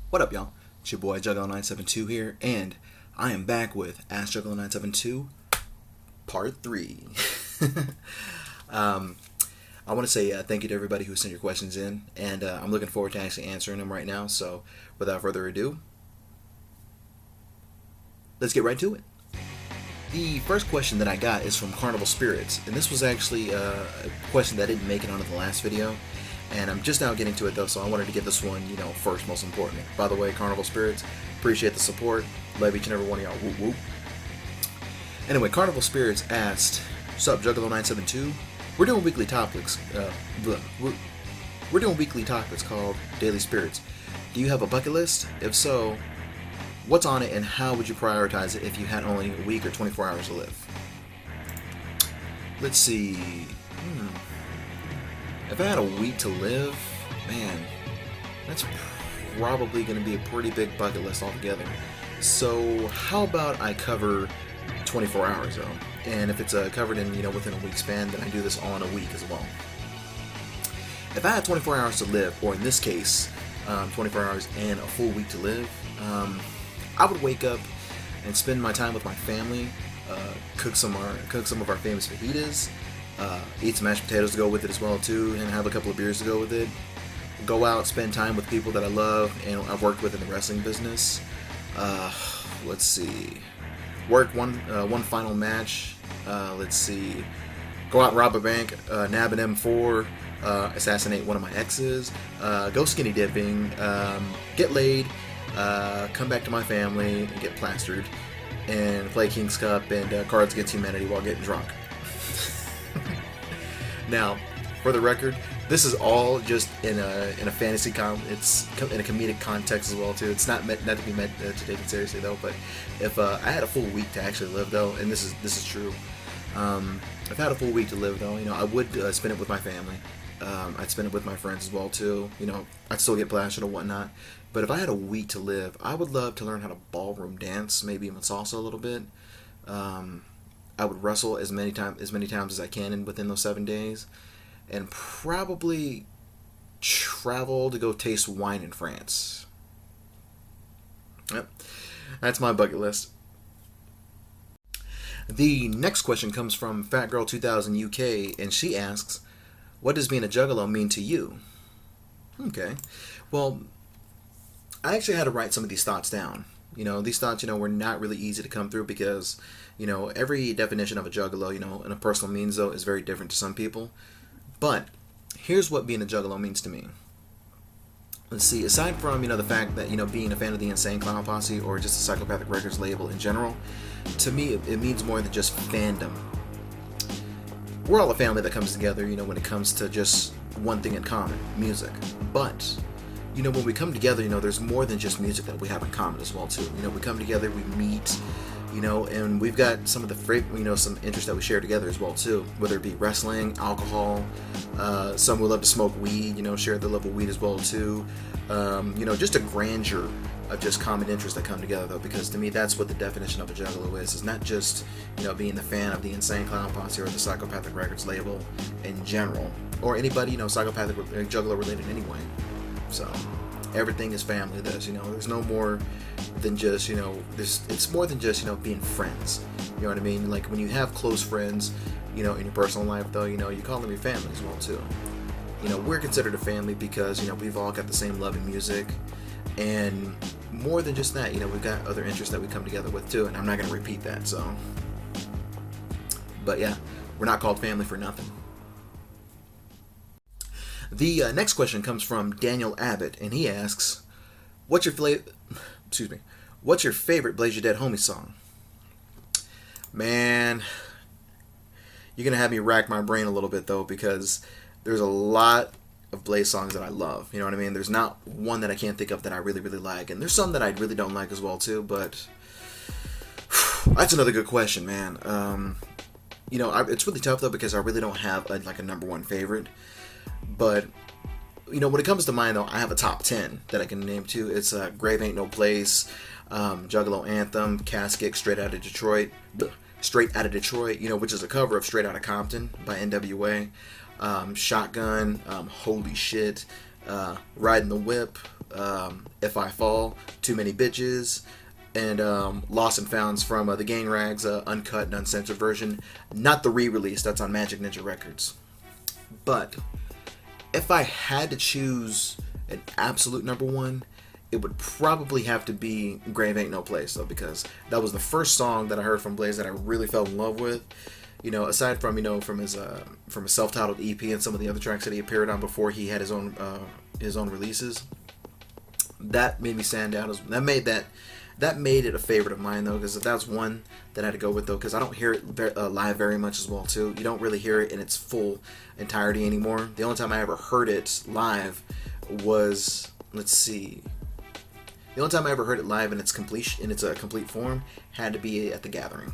What up, y'all? It's your boy Juggalo972 here, and I am back with Ask Juggalo972 Part 3. I want to say thank you to everybody who sent your questions in, and I'm looking forward to actually answering them right now. So, without further ado, let's get right to it. The first question that I got is from Carnival Spirits, and this was actually a question that didn't make it onto the last video. And I'm just now getting to it though, so I wanted to get this one, first, most important. By the way, Carnival Spirits, appreciate the support. Love each and every one of y'all. Whoop whoop. Anyway, Carnival Spirits asked, "What's up, Juggalo972? We're doing weekly topics. We're doing weekly topics called Daily Spirits. Do you have a bucket list? If so, what's on it, and how would you prioritize it if you had only a week or 24 hours to live?" Let's see. If I had a week to live, man, that's probably going to be a pretty big bucket list altogether. So how about I cover 24 hours though? And if it's covered in, within a week span, then I do this all in a week as well. If I had 24 hours to live, or in this case, 24 hours and a full week to live, I would wake up and spend my time with my family, cook some of our famous fajitas, eat some mashed potatoes to go with it as well too, and have a couple of beers to go with it. Go out, spend time with people that I love and I've worked with in the wrestling business. Let's see, work one final match. Let's see, go out and rob a bank, nab an M4, assassinate one of my exes, go skinny dipping, get laid, come back to my family and get plastered, and play King's Cup and Cards Against Humanity while getting drunk. Now, for the record, this is all just in a fantasy it's in a comedic context as well too. It's not to be meant to take it seriously though. But if I had a full week to actually live though, and this is true, if I had a full week to live though, I would spend it with my family. I'd spend it with my friends as well too. I'd still get plastered and whatnot. But if I had a week to live, I would love to learn how to ballroom dance, maybe even salsa a little bit. I would wrestle as many times as I can within those 7 days, and probably travel to go taste wine in France. Yep, that's my bucket list. The next question comes from FatGirl2000 UK, and she asks, "What does being a juggalo mean to you?" Okay, well, I actually had to write some of these thoughts down. These thoughts, were not really easy to come through because, every definition of a juggalo, in a personal means, though, is very different to some people. But here's what being a juggalo means to me. Let's see, aside from, the fact that, being a fan of the Insane Clown Posse or just the Psychopathic Records label in general, to me, it means more than just fandom. We're all a family that comes together, when it comes to just one thing in common, music. But when we come together, there's more than just music that we have in common as well too. We come together, we meet, and we've got some of the some interests that we share together as well too. Whether it be wrestling, alcohol, some who love to smoke weed, share the love of weed as well too. Just a grandeur of just common interests that come together though. Because to me, that's what the definition of a juggalo is. It's not just being the fan of the Insane Clown Posse or the Psychopathic Records label in general, or anybody Psychopathic Juggalo related anyway. So everything is family. There's no more than just it's more than just being friends. You know what I mean? Like when you have close friends, in your personal life though, you call them your family as well too. We're considered a family because we've all got the same love in music, and more than just that, we've got other interests that we come together with too. And I'm not going to repeat that. So, but yeah, we're not called family for nothing. The next question comes from Daniel Abbott, and he asks, What's your favorite Blaze Your Dead Homie song?" Man, you're going to have me rack my brain a little bit, though, because there's a lot of Blaze songs that I love. You know what I mean? There's not one that I can't think of that I really, really like, and there's some that I really don't like as well, too, but that's another good question, man. It's really tough, though, because I really don't have a number one favorite. But, when it comes to mine, though, I have a top 10 that I can name too. It's Grave Ain't No Place, Juggalo Anthem, Casket, Straight Outta Detroit, which is a cover of Straight Outta Compton by NWA, Shotgun, Holy Shit, Riding the Whip, If I Fall, Too Many Bitches, and Lost and Founds from the Gang Rags uncut and uncensored version. Not the re-release, that's on Magic Ninja Records. But if I had to choose an absolute number one, it would probably have to be Grave Ain't No Place, though, because that was the first song that I heard from Blaze that I really fell in love with. You know, aside from, you know, from his self-titled EP and some of the other tracks that he appeared on before he had his own releases, that made me stand out. That made it a favorite of mine, though, because that's one that I had to go with, though, because I don't hear it live very much as well, too. You don't really hear it in its full entirety anymore. The only time I ever heard it live was, let's see, the only time I ever heard it live in its complete form had to be at the Gathering.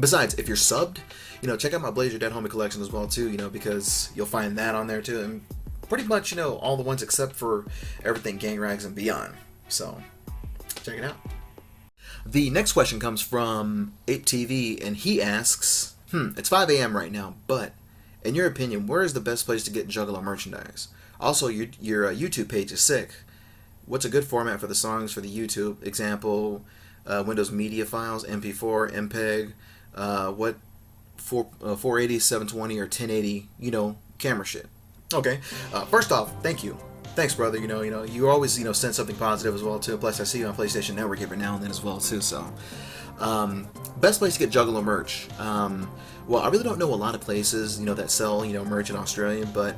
Besides, if you're subbed, you know, check out my Blaze Your Dead Homie collection as well, too, you know, because you'll find that on there, too, and pretty much, you know, all the ones except for everything Gang Rags and beyond. So check it out. The next question comes from Ape TV, and he asks, it's 5 a.m. right now, but in your opinion, where is the best place to get Juggalo merchandise? Also, your YouTube page is sick. What's a good format for the songs for the YouTube? Example, Windows Media Files, MP4, MPEG, what 480, 720, or 1080, you know, camera shit. Okay, first off, thank you. Thanks, brother. You know, you always, you know, send something positive as well, too. Plus, I see you on PlayStation Network every now and then as well, too. So, best place to get Juggalo merch. Well, I really don't know a lot of places, you know, that sell, you know, merch in Australia, but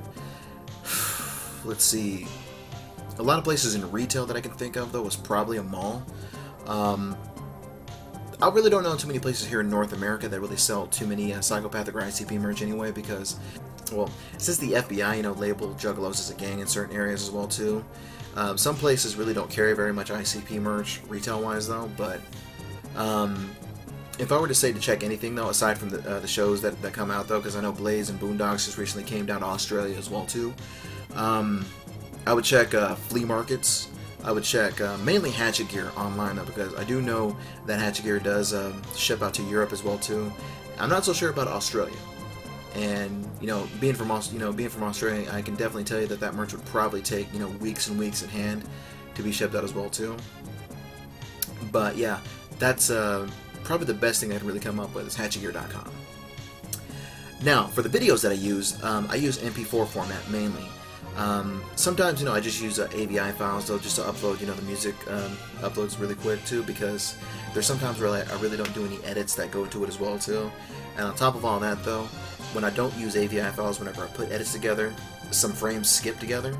let's see. A lot of places in retail that I can think of, though, is probably a mall. I really don't know too many places here in North America that really sell too many Psychopathic or ICP merch anyway, because, well, since the FBI, you know, labeled Juggalos as a gang in certain areas as well, too. Some places really don't carry very much ICP merch, retail-wise, though, but if I were to say to check anything, though, aside from the shows that come out, though, because I know Blaze and Boondocks just recently came down to Australia as well, too, I would check flea markets. I would check mainly Hatchet Gear online, though, because I do know that Hatchet Gear does ship out to Europe as well, too. I'm not so sure about Australia. And, you know, being from Australia, I can definitely tell you that merch would probably take, you know, weeks and weeks in hand to be shipped out as well, too. But, yeah, that's probably the best thing I can really come up with is hatchetgear.com. Now, for the videos that I use MP4 format mainly. Sometimes, you know, I just use AVI files, though, just to upload, you know, the music uploads really quick, too, because there's sometimes where I really don't do any edits that go into it as well, too. And on top of all that, though, when I don't use AVI files, whenever I put edits together, some frames skip together,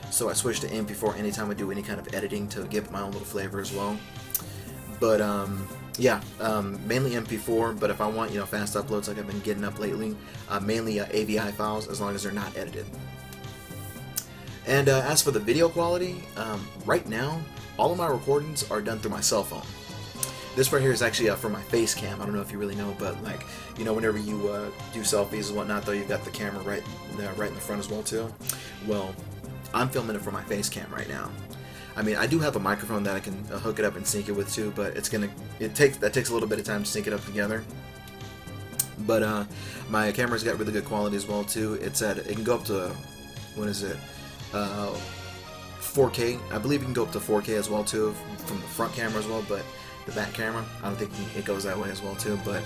so I switch to MP4 anytime I do any kind of editing to give it my own little flavor as well. But, yeah, mainly MP4, but if I want, you know, fast uploads like I've been getting up lately, mainly AVI files, as long as they're not edited. And as for the video quality, right now, all of my recordings are done through my cell phone. This right here is actually for my face cam. I don't know if you really know, but, like, you know, whenever you do selfies and whatnot, though, you've got the camera right in the front as well, too. Well, I'm filming it for my face cam right now. I mean, I do have a microphone that I can hook it up and sync it with, too, but that takes a little bit of time to sync it up together. But my camera's got really good quality as well, too. It can go up to, what is it? 4K. I believe you can go up to 4K as well, too, from the front camera as well, but the back camera, I don't think it goes that way as well, too. But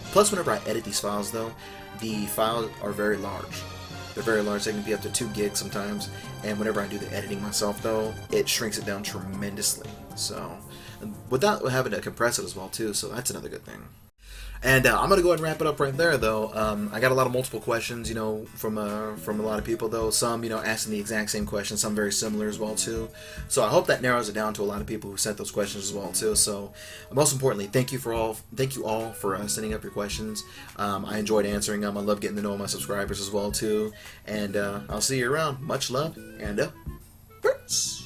plus, whenever I edit these files, though, the files are very large. They're very large. They can be up to 2 gigs sometimes, and whenever I do the editing myself, though, it shrinks it down tremendously. So, without having to compress it as well, too, so that's another good thing. And I'm going to go ahead and wrap it up right there, though. I got a lot of multiple questions, you know, from a lot of people, though. Some, you know, asking the exact same questions, some very similar as well, too. So I hope that narrows it down to a lot of people who sent those questions as well, too. So most importantly, thank you all for sending up your questions. I enjoyed answering them. I love getting to know my subscribers as well, too. And I'll see you around. Much love, and peace.